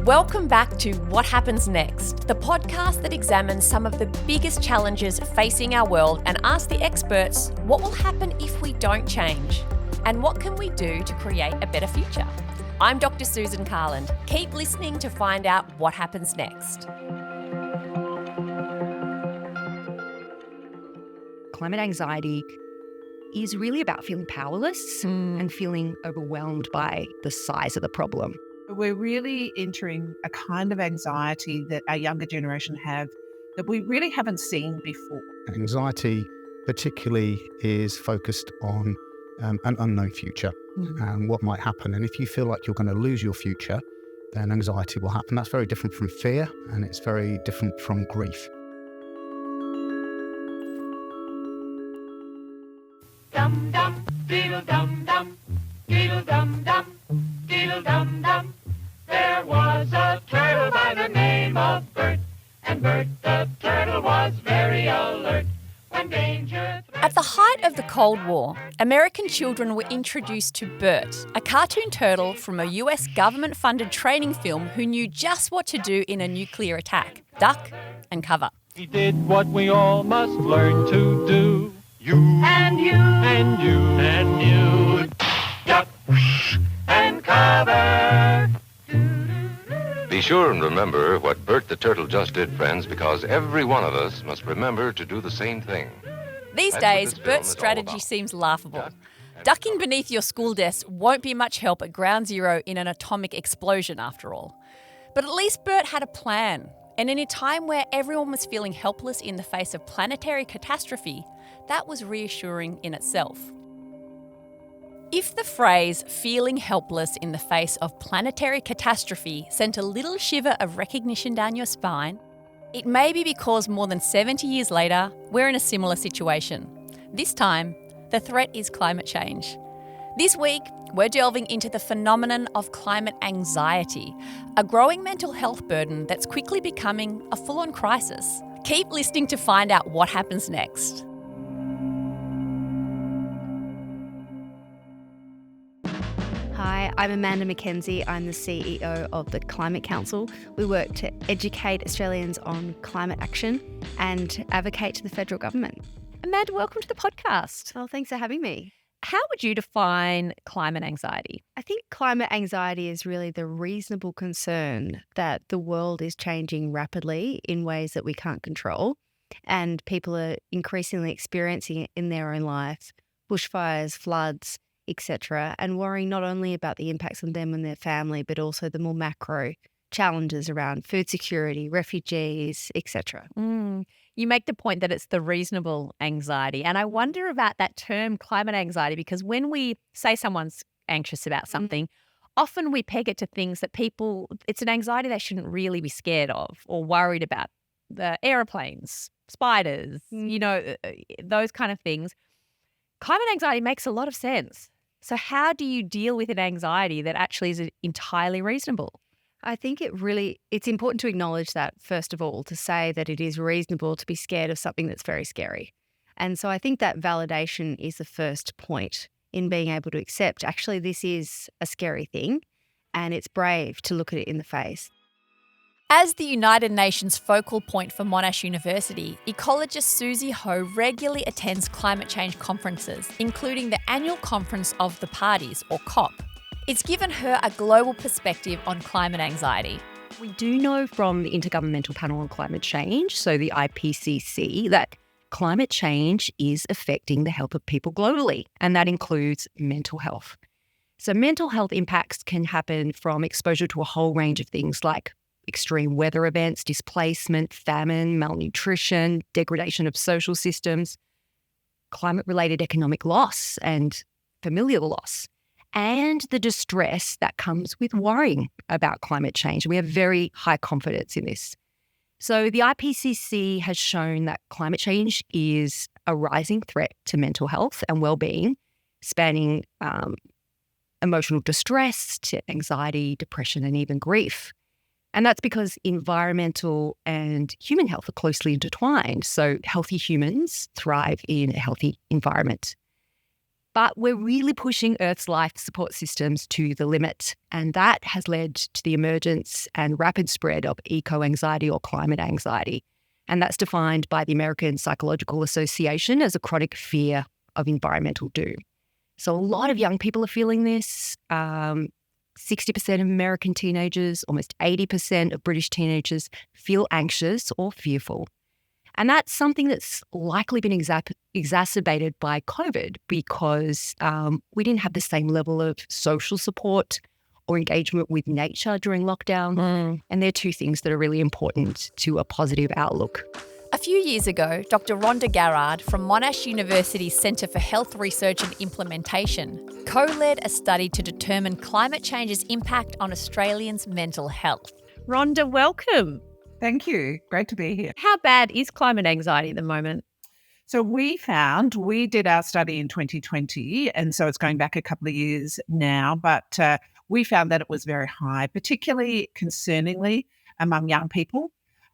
Welcome back to What Happens Next, the podcast that examines some of the biggest challenges facing our world and asks the experts what will happen if we don't change and what can we do to create a better future. I'm Dr Susan Carland. Keep listening to find out what happens next. Climate anxiety is really about feeling powerless and feeling overwhelmed by the size of the problem. We're really entering a kind of anxiety that our younger generation have that we really haven't seen before. Anxiety particularly is focused on an unknown future and what might happen. And if you feel like you're going to lose your future, then anxiety will happen. That's very different from fear, and it's very different from grief. Dum dum, diddle dum dum, diddle dum dum, diddle dum dum. There was a turtle by the name of Bert, and Bert the Turtle was very alert when danger threatened. At the height of the Cold War, American children were introduced to Bert, a cartoon turtle from a US government-funded training film who knew just what to do in a nuclear attack: duck and cover. He did what we all must learn to do. You And you and you and you. duck and cover. Be sure and remember what Bert the Turtle just did, friends, because every one of us must remember to do the same thing. These That's what days, this film Bert's is all strategy about. seems laughable. Ducking beneath your school desk won't be much help at ground zero in an atomic explosion, after all. But at least Bert had a plan. And in a time where everyone was feeling helpless in the face of planetary catastrophe, that was reassuring in itself. If the phrase feeling helpless in the face of planetary catastrophe sent a little shiver of recognition down your spine, it may be because more than 70 years later, we're in a similar situation. This time, the threat is climate change. This week, we're delving into the phenomenon of climate anxiety, a growing mental health burden that's quickly becoming a full-on crisis. Keep listening to find out what happens next. Hi, I'm Amanda McKenzie. I'm the CEO of the Climate Council. We work to educate Australians on climate action and advocate to the federal government. Amanda, welcome to the podcast. Well, thanks for having me. How would you define climate anxiety? I think climate anxiety is really the reasonable concern that the world is changing rapidly in ways that we can't control, and people are increasingly experiencing it in their own life, bushfires, floods, etc., and worrying not only about the impacts on them and their family, but also the more macro challenges around food security, refugees, etc. You make the point that it's the reasonable anxiety. And I wonder about that term climate anxiety, because when we say someone's anxious about something, often we peg it to things that it's an anxiety they shouldn't really be scared of or worried about. The aeroplanes, spiders, those kind of things. Climate anxiety makes a lot of sense. So how do you deal with an anxiety that actually is entirely reasonable? I think it's important to acknowledge that, first of all, to say that it is reasonable to be scared of something that's very scary. And so I think that validation is the first point in being able to accept, actually, this is a scary thing, and it's brave to look at it in the face. As the United Nations focal point for Monash University, ecologist Susie Ho regularly attends climate change conferences, including the annual conference of the parties, or COP. It's given her a global perspective on climate anxiety. We do know from the Intergovernmental Panel on Climate Change, so the IPCC, that climate change is affecting the health of people globally, and that includes mental health. So mental health impacts can happen from exposure to a whole range of things like extreme weather events, displacement, famine, malnutrition, degradation of social systems, climate-related economic loss and familial loss, and the distress that comes with worrying about climate change. We have very high confidence in this. So the IPCC has shown that climate change is a rising threat to mental health and well-being, spanning emotional distress to anxiety, depression, and even grief. And that's because environmental and human health are closely intertwined. So healthy humans thrive in a healthy environment. But we're really pushing Earth's life support systems to the limit. And that has led to the emergence and rapid spread of eco-anxiety or climate anxiety. And that's defined by the American Psychological Association as a chronic fear of environmental doom. So a lot of young people are feeling this. 60% of American teenagers, almost 80% of British teenagers feel anxious or fearful. And that's something that's likely been exacerbated by COVID because we didn't have the same level of social support or engagement with nature during lockdown. And they're two things that are really important to a positive outlook. A few years ago, Dr Rhonda Garrard from Monash University's Centre for Health Research and Implementation co-led a study to determine climate change's impact on Australians' mental health. Rhonda, welcome. Thank you. Great to be here. How bad is climate anxiety at the moment? So we did our study in 2020, and so it's going back a couple of years now, but we found that it was very high, particularly concerningly among young people.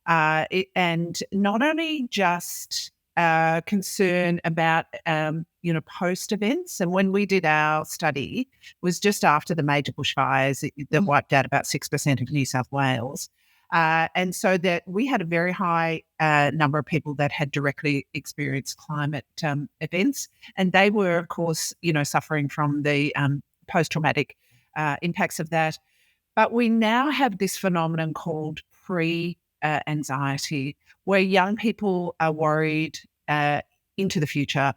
And not only just concern about, post events. And when we did our study, it was just after the major bushfires that wiped out about 6% of New South Wales. And so that we had a very high number of people that had directly experienced climate events. And they were, of course, suffering from the post-traumatic impacts of that. But we now have this phenomenon called pre-anxiety, where young people are worried into the future,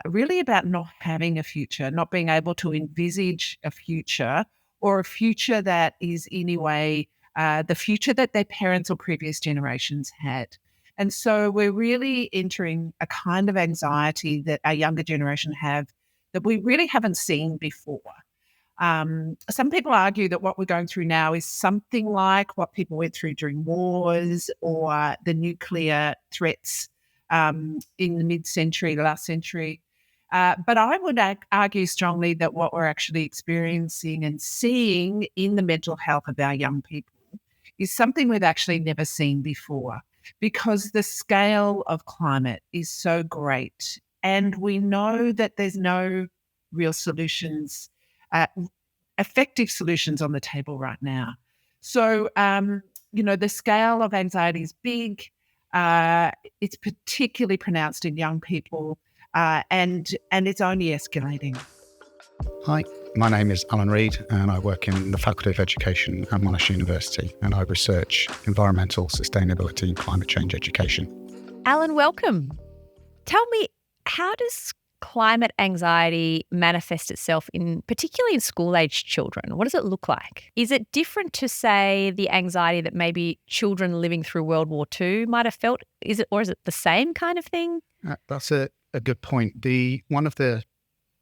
really about not having a future, not being able to envisage a future or a future that is in any way the future that their parents or previous generations had. And so we're really entering a kind of anxiety that our younger generation have that we really haven't seen before. Some people argue that what we're going through now is something like what people went through during wars or the nuclear threats in the mid-century, last century. But I would argue strongly that what we're actually experiencing and seeing in the mental health of our young people is something we've actually never seen before, because the scale of climate is so great. And we know that there's no real solutions, effective solutions on the table right now. So, the scale of anxiety is big. It's particularly pronounced in young people, and it's only escalating. Hi, my name is Alan Reid and I work in the Faculty of Education at Monash University and I research environmental sustainability and climate change education. Alan, welcome. Tell me, how does climate anxiety manifest itself particularly in school-aged children? What does it look like? Is it different to, say, the anxiety that maybe children living through World War II might have felt? Is it the same kind of thing? That's a good point. One of the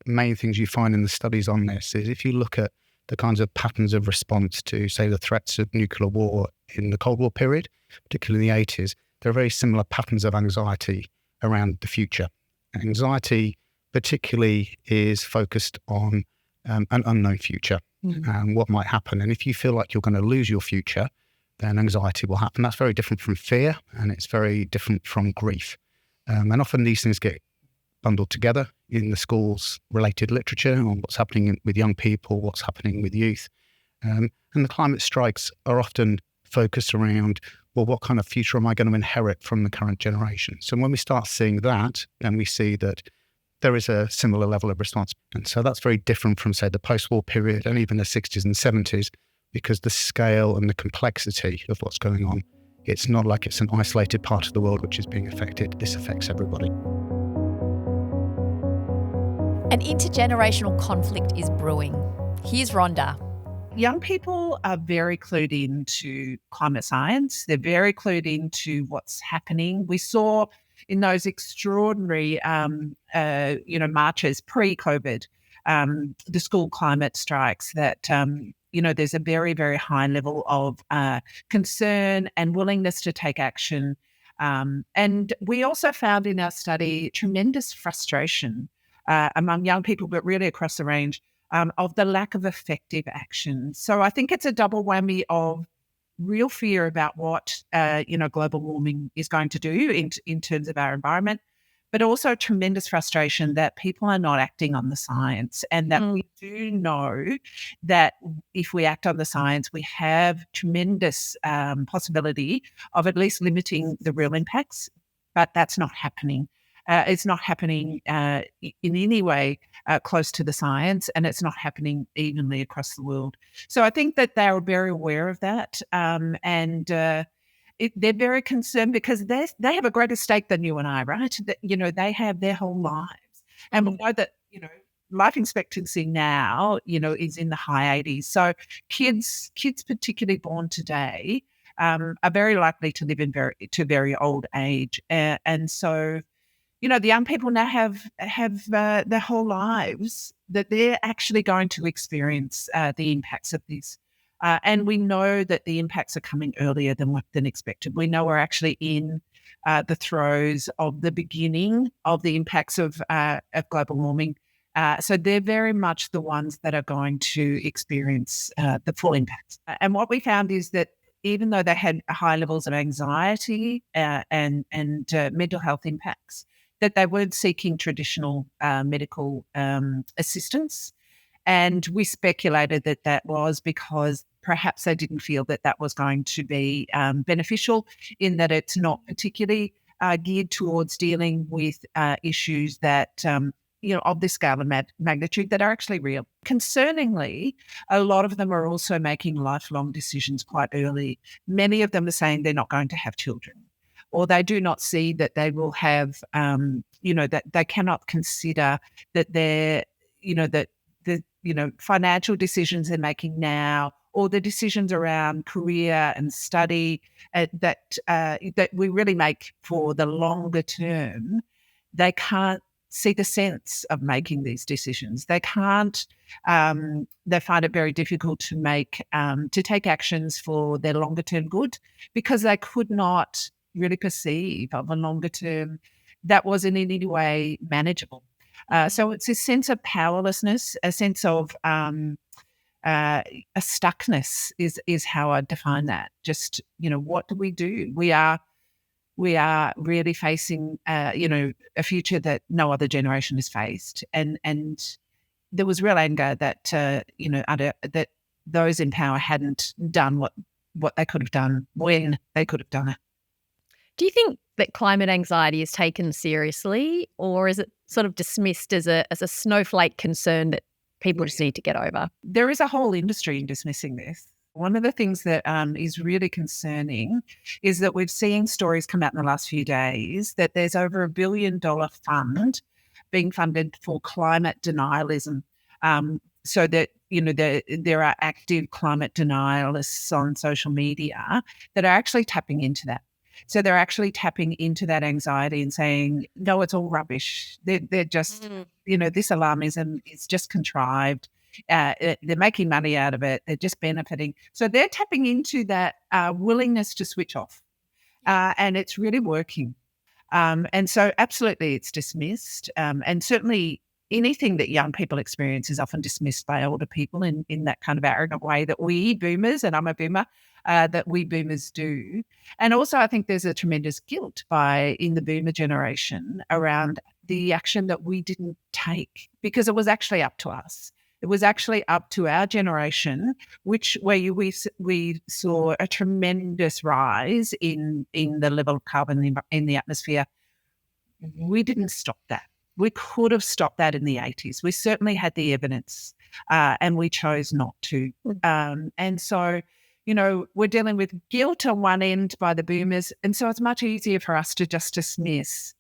main things you find in the studies on this is if you look at the kinds of patterns of response to, say, the threats of nuclear war in the Cold War period, particularly in the 80s, there are very similar patterns of anxiety around the future. Anxiety particularly is focused on an unknown future and what might happen. And if you feel like you're going to lose your future, then anxiety will happen. That's very different from fear and it's very different from grief. And often these things get bundled together in the schools related literature on what's happening with young people, what's happening with youth. And the climate strikes are often focused around, well, what kind of future am I going to inherit from the current generation? So when we start seeing that, then we see that there is a similar level of response. And so that's very different from, say, the post-war period and even the 60s and 70s, because the scale and the complexity of what's going on, it's not like it's an isolated part of the world which is being affected. This affects everybody. An intergenerational conflict is brewing. Here's Rhonda. Young people are very clued into climate science. They're very clued into what's happening. We saw in those extraordinary, marches pre-COVID, the school climate strikes that, there's a very, very high level of concern and willingness to take action. And we also found in our study tremendous frustration among young people, but really across the range, of the lack of effective action. So I think it's a double whammy of real fear about what, global warming is going to do in terms of our environment, but also tremendous frustration that people are not acting on the science, and that we do know that if we act on the science, we have tremendous possibility of at least limiting the real impacts, but that's not happening. It's not happening in any way close to the science, and it's not happening evenly across the world. So I think that they are very aware of that, and they're very concerned because they have a greater stake than you and I, right? That, they have their whole lives, and we know that life expectancy now is in the high 80s. So kids particularly born today are very likely to live to very old age, and so. The young people now have their whole lives that they're actually going to experience the impacts of this. And we know that the impacts are coming earlier than expected. We know we're actually in the throes of the beginning of the impacts of global warming. So they're very much the ones that are going to experience the full impacts. And what we found is that even though they had high levels of anxiety and mental health impacts, that they weren't seeking traditional medical assistance. And we speculated that was because perhaps they didn't feel that was going to be beneficial, in that it's not particularly geared towards dealing with issues that, of this scale and magnitude that are actually real. Concerningly, a lot of them are also making lifelong decisions quite early. Many of them are saying they're not going to have children, or they do not see that they will have, that they cannot consider that the financial decisions they're making now, or the decisions around career and study that we really make for the longer term, they can't see the sense of making these decisions. They can't. They find it very difficult to take actions for their longer term good, because they could not really perceive of a longer term that wasn't in any way manageable. So it's a sense of powerlessness, a sense of a stuckness is how I define that. Just, what do we do? We are really facing, a future that no other generation has faced. And there was real anger that, that those in power hadn't done what they could have done when they could have done it. Do you think that climate anxiety is taken seriously, or is it sort of dismissed as a snowflake concern that people just need to get over? There is a whole industry in dismissing this. One of the things that is really concerning is that we've seen stories come out in the last few days that there's over $1 billion fund being funded for climate denialism. So that, there are active climate denialists on social media that are actually tapping into that. So they're actually tapping into that anxiety and saying, no, it's all rubbish. They're just, this alarmism is just contrived. They're making money out of it. They're just benefiting. So they're tapping into that willingness to switch off. And it's really working. And so absolutely it's dismissed. And certainly anything that young people experience is often dismissed by older people in that kind of arrogant way that we boomers, and I'm a boomer, that we boomers do. And also I think there's a tremendous guilt in the boomer generation around the action that we didn't take, because it was actually up to us. It was actually up to our generation, where we saw a tremendous rise in the level of carbon in the atmosphere. We didn't stop that. We could have stopped that in the 80s. We certainly had the evidence, and we chose not to. And so, we're dealing with guilt on one end by the boomers, and so it's much easier for us to just dismiss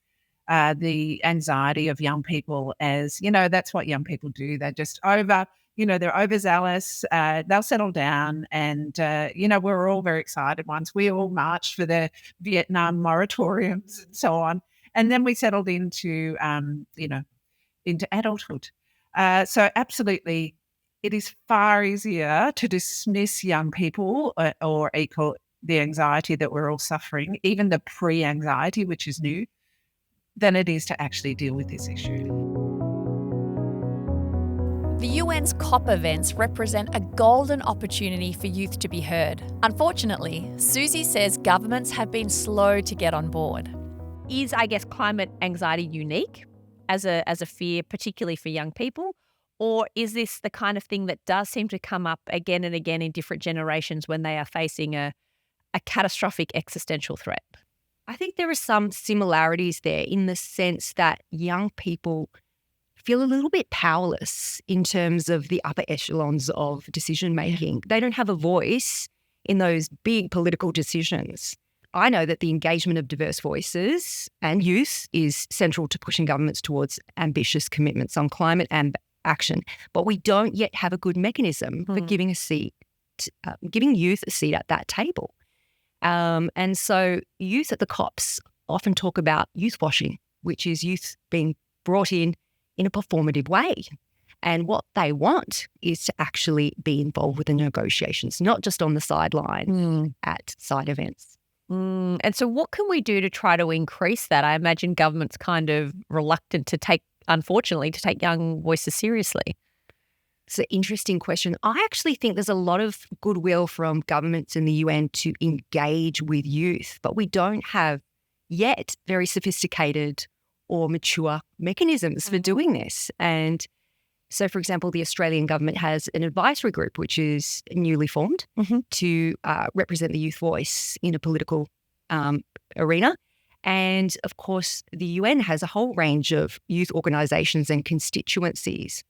the anxiety of young people as, that's what young people do. They're just they're overzealous. They'll settle down, and we're all very excited once. We all marched for the Vietnam moratoriums and so on. And then we settled into adulthood. So absolutely, it is far easier to dismiss young people or equal the anxiety that we're all suffering, even the pre-anxiety, which is new, than it is to actually deal with this issue. The UN's COP events represent a golden opportunity for youth to be heard. Unfortunately, Susie says governments have been slow to get on board. Is, I guess, climate anxiety unique as a fear, particularly for young people? Or is this the kind of thing that does seem to come up again and again in different generations when they are facing a catastrophic existential threat? I think there are some similarities there in the sense that young people feel a little bit powerless in terms of the upper echelons of decision making. They don't have a voice in those big political decisions. I know that the engagement of diverse voices and youth is central to pushing governments towards ambitious commitments on climate and action, but we don't yet have a good mechanism for giving youth a seat at that table. And so youth at the COPs often talk about youth washing, which is youth being brought in a performative way. And what they want is to actually be involved with the negotiations, not just on the sideline at side events. And so what can we do to try to increase that? I imagine government's kind of reluctant to take young voices seriously. It's an interesting question. I actually think there's a lot of goodwill from governments in the UN to engage with youth, but we don't have yet very sophisticated or mature mechanisms for doing this. And so, for example, the Australian government has an advisory group, which is newly formed to represent the youth voice in a political arena. And of course, the UN has a whole range of youth organisations and constituencies.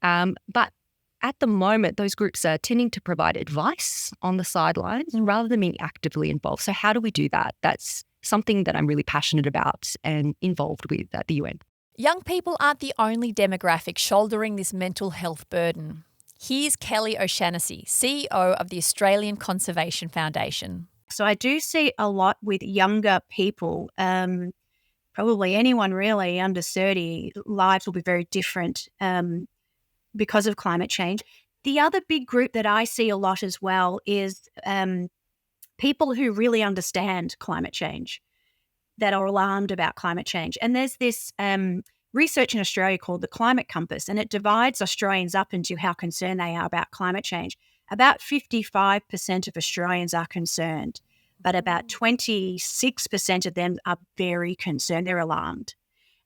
But at the moment, those groups are tending to provide advice on the sidelines rather than being actively involved. So how do we do that? That's something that I'm really passionate about and involved with at the UN. Young people aren't the only demographic shouldering this mental health burden. Here's Susie OShaughnessy, CEO of the Australian Conservation Foundation. So I do see a lot with younger people. Probably anyone really under 30, lives will be very different because of climate change. The other big group that I see a lot as well is people who really understand climate change, that are alarmed about climate change. And there's this research in Australia called the Climate Compass, and it divides Australians up into how concerned they are about climate change. About 55% of Australians are concerned, but about 26% of them are very concerned. They're alarmed.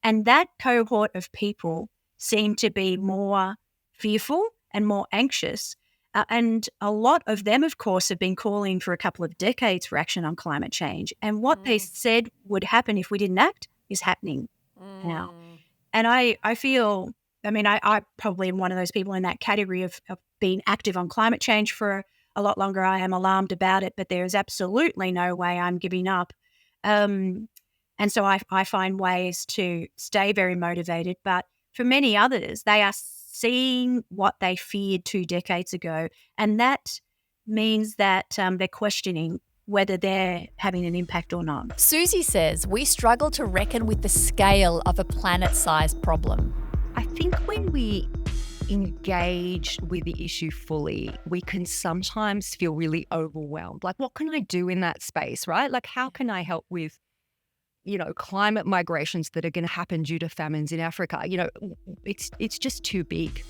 And that cohort of people seem to be more fearful and more anxious. And a lot of them, of course, have been calling for a couple of decades for action on climate change. And what they said would happen if we didn't act is happening now. And I feel, I probably am one of those people in that category of being active on climate change for a lot longer. I am alarmed about it, but there is absolutely no way I'm giving up. And so I find ways to stay very motivated. But for many others, they are seeing what they feared 2 decades ago. And that means that they're questioning whether they're having an impact or not. Susie says we struggle to reckon with the scale of a planet-sized problem. I think when we engage with the issue fully, we can sometimes feel really overwhelmed. Like, what can I do in that space, right? Like, how can I help with, climate migrations that are going to happen due to famines in Africa? It's just too big.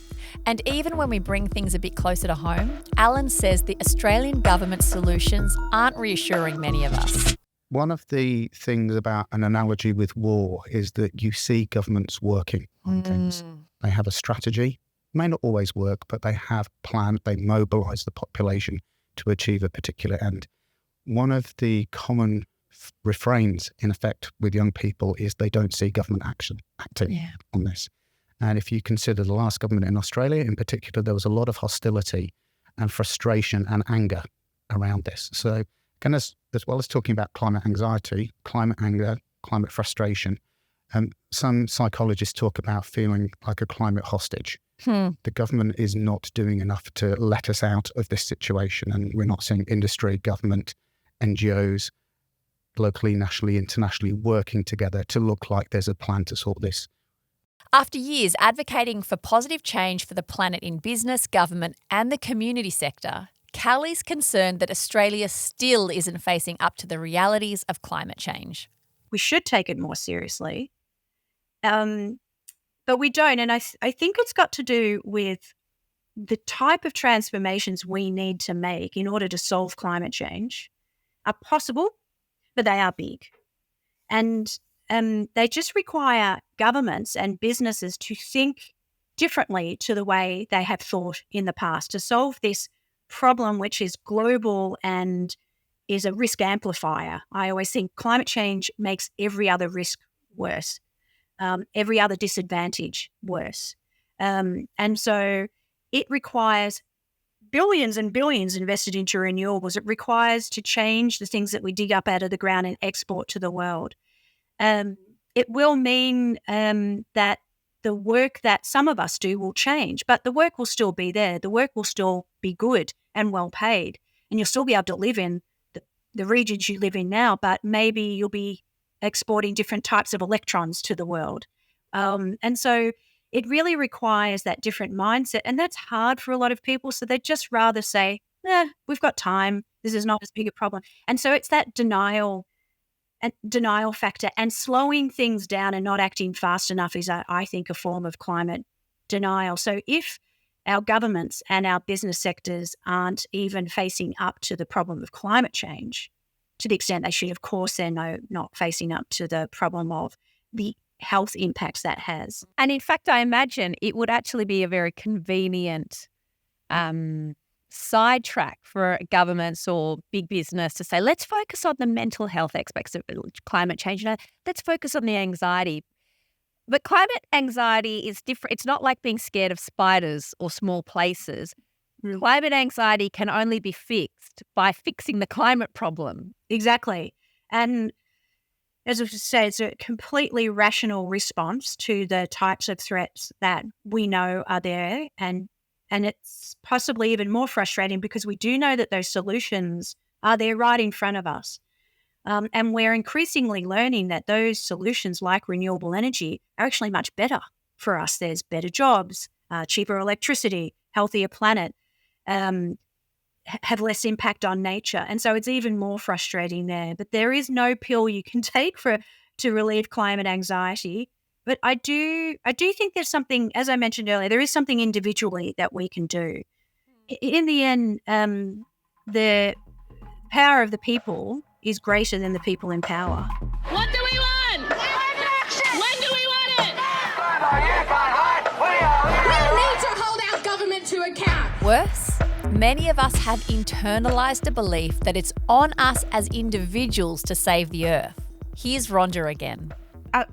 And even when we bring things a bit closer to home, Alan says the Australian government solutions aren't reassuring many of us. One of the things about an analogy with war is that you see governments working on things. They have a strategy, may not always work, but they have planned, they mobilise the population to achieve a particular end. One of the common refrains, in effect, with young people is they don't see government acting on this. And if you consider the last government in Australia in particular, there was a lot of hostility and frustration and anger around this. So as well as talking about climate anxiety, climate anger, climate frustration, some psychologists talk about feeling like a climate hostage. The government is not doing enough to let us out of this situation, and we're not seeing industry, government, NGOs, locally, nationally, internationally, working together to look like there's a plan to sort this. After years advocating for positive change for the planet in business, government and the community sector, Cali's concerned that Australia still isn't facing up to the realities of climate change. We should take it more seriously, but we don't. And I think it's got to do with the type of transformations we need to make in order to solve climate change are possible, but they are big. And they just require governments and businesses to think differently to the way they have thought in the past to solve this problem, which is global and is a risk amplifier. I always think climate change makes every other risk worse, every other disadvantage worse. And so it requires billions and billions invested into renewables. It requires to change the things that we dig up out of the ground and export to the world. It will mean that the work that some of us do will change, but the work will still be there. The work will still be good and well paid, and you'll still be able to live in the regions you live in now, but maybe you'll be exporting different types of electrons to the world. And so it really requires that different mindset, and that's hard for a lot of people. So they'd just rather say, we've got time. This is not as big a problem. And so it's that denial factor, and slowing things down and not acting fast enough is, I think, a form of climate denial. So if our governments and our business sectors aren't even facing up to the problem of climate change, to the extent they should, of course, they're not facing up to the problem of the health impacts that has. And in fact, I imagine it would actually be a very convenient sidetrack for governments or big business to say, let's focus on the mental health aspects of climate change. Let's focus on the anxiety. But climate anxiety is different. It's not like being scared of spiders or small places. Climate anxiety can only be fixed by fixing the climate problem. Exactly. And as I say, it's a completely rational response to the types of threats that we know are there. And it's possibly even more frustrating because we do know that those solutions are there right in front of us. And we're increasingly learning that those solutions, like renewable energy, are actually much better for us. There's better jobs, cheaper electricity, healthier planet, have less impact on nature. And so it's even more frustrating there. But there is no pill you can take to relieve climate anxiety. But I do think there's something, as I mentioned earlier, there is something individually that we can do. In the end, the power of the people is greater than the people in power. What do we want? When do we want it? We need to hold our government to account. Worse, many of us have internalized a belief that it's on us as individuals to save the earth. Here's Rhonda again.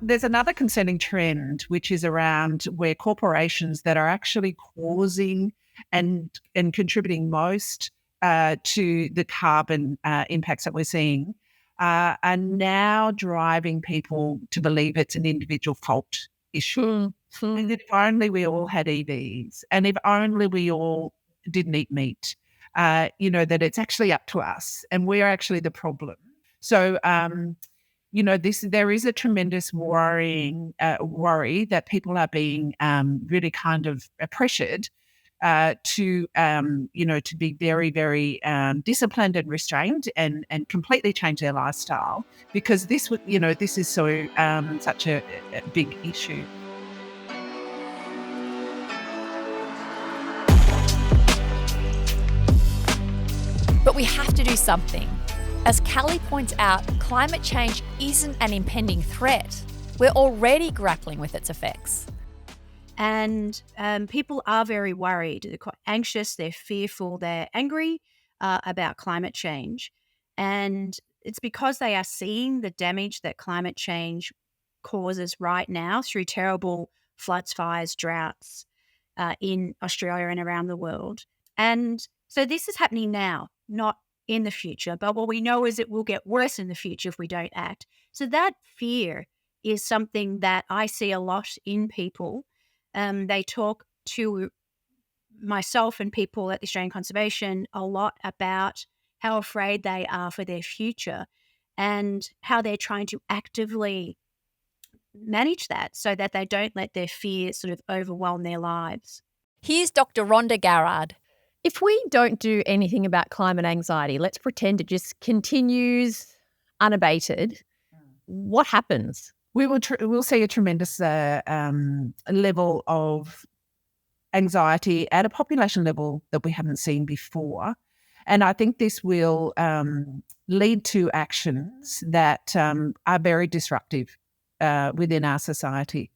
There's another concerning trend, which is around where corporations that are actually causing and contributing most to the carbon impacts that we're seeing are now driving people to believe it's an individual fault issue. And that if only we all had EVs, and if only we all didn't eat meat, that it's actually up to us and we're actually the problem. So, there is a tremendous worry that people are being really kind of pressured to be very, very disciplined and restrained and completely change their lifestyle because this is so such a big issue. But we have to do something. As Cali points out, climate change isn't an impending threat. We're already grappling with its effects. And people are very worried. They're quite anxious, they're fearful, they're angry about climate change. And it's because they are seeing the damage that climate change causes right now through terrible floods, fires, droughts in Australia and around the world. And so this is happening now, not in the future. But what we know is it will get worse in the future if we don't act. So that fear is something that I see a lot in people. They talk to myself and people at the Australian Conservation a lot about how afraid they are for their future and how they're trying to actively manage that so that they don't let their fear sort of overwhelm their lives. Here's Dr. Rhonda Garrard. If we don't do anything about climate anxiety, let's pretend it just continues unabated, what happens? We'll see a tremendous level of anxiety at a population level that we haven't seen before. And I think this will lead to actions that are very disruptive within our society.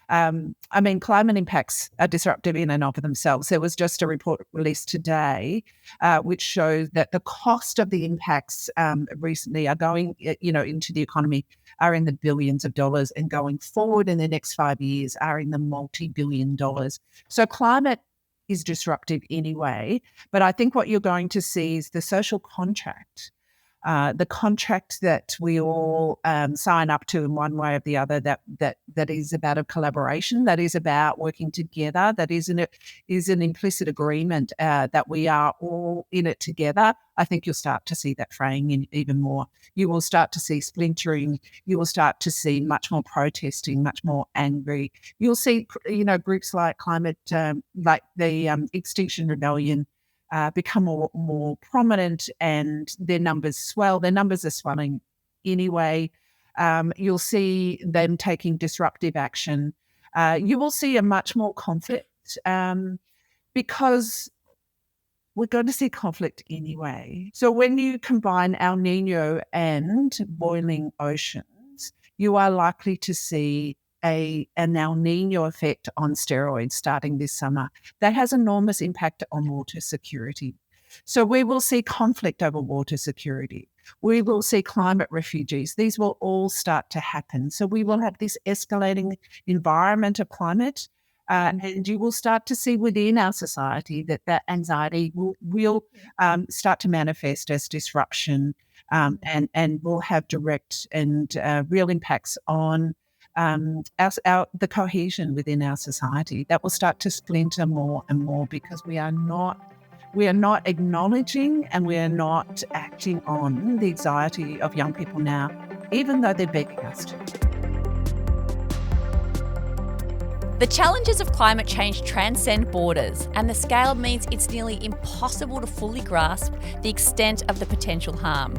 Climate impacts are disruptive in and of themselves. There was just a report released today which shows that the cost of the impacts recently are going, into the economy are in the billions of dollars, and going forward in the next 5 years are in the multi-billion dollars. So climate is disruptive anyway, but I think what you're going to see is the social contract. The contract that we all sign up to in one way or the other, that is about a collaboration, that is about working together, that is an implicit agreement that we are all in it together. I think you'll start to see that fraying in even more. You will start to see splintering. You will start to see much more protesting, much more angry. You'll see, groups like climate, like the Extinction Rebellion, become more prominent, and their numbers swell. Their numbers are swelling anyway. You'll see them taking disruptive action. You will see a much more conflict because we're going to see conflict anyway. So when you combine El Nino and boiling oceans, you are likely to see an El Nino effect on steroids starting this summer. That has enormous impact on water security. So we will see conflict over water security. We will see climate refugees. These will all start to happen. So we will have this escalating environment of climate, and you will start to see within our society that anxiety will start to manifest as disruption, and will have direct and real impacts on the cohesion within our society. That will start to splinter more and more because we are not acknowledging and we are not acting on the anxiety of young people now, even though they're begging us to. The challenges of climate change transcend borders, and the scale means it's nearly impossible to fully grasp the extent of the potential harm.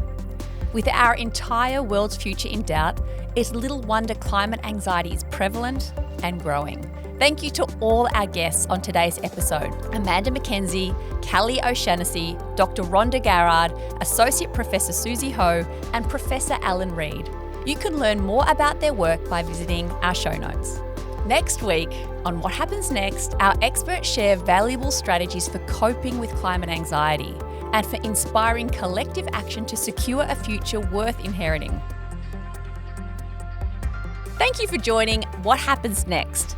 With our entire world's future in doubt, it's little wonder climate anxiety is prevalent and growing. Thank you to all our guests on today's episode: Amanda McKenzie, Cali OShaughnessy, Dr Rhonda Garrard, Associate Professor Susie Ho, and Professor Alan Reid. You can learn more about their work by visiting our show notes. Next week, on What Happens Next, our experts share valuable strategies for coping with climate anxiety and for inspiring collective action to secure a future worth inheriting. Thank you for joining What Happens Next.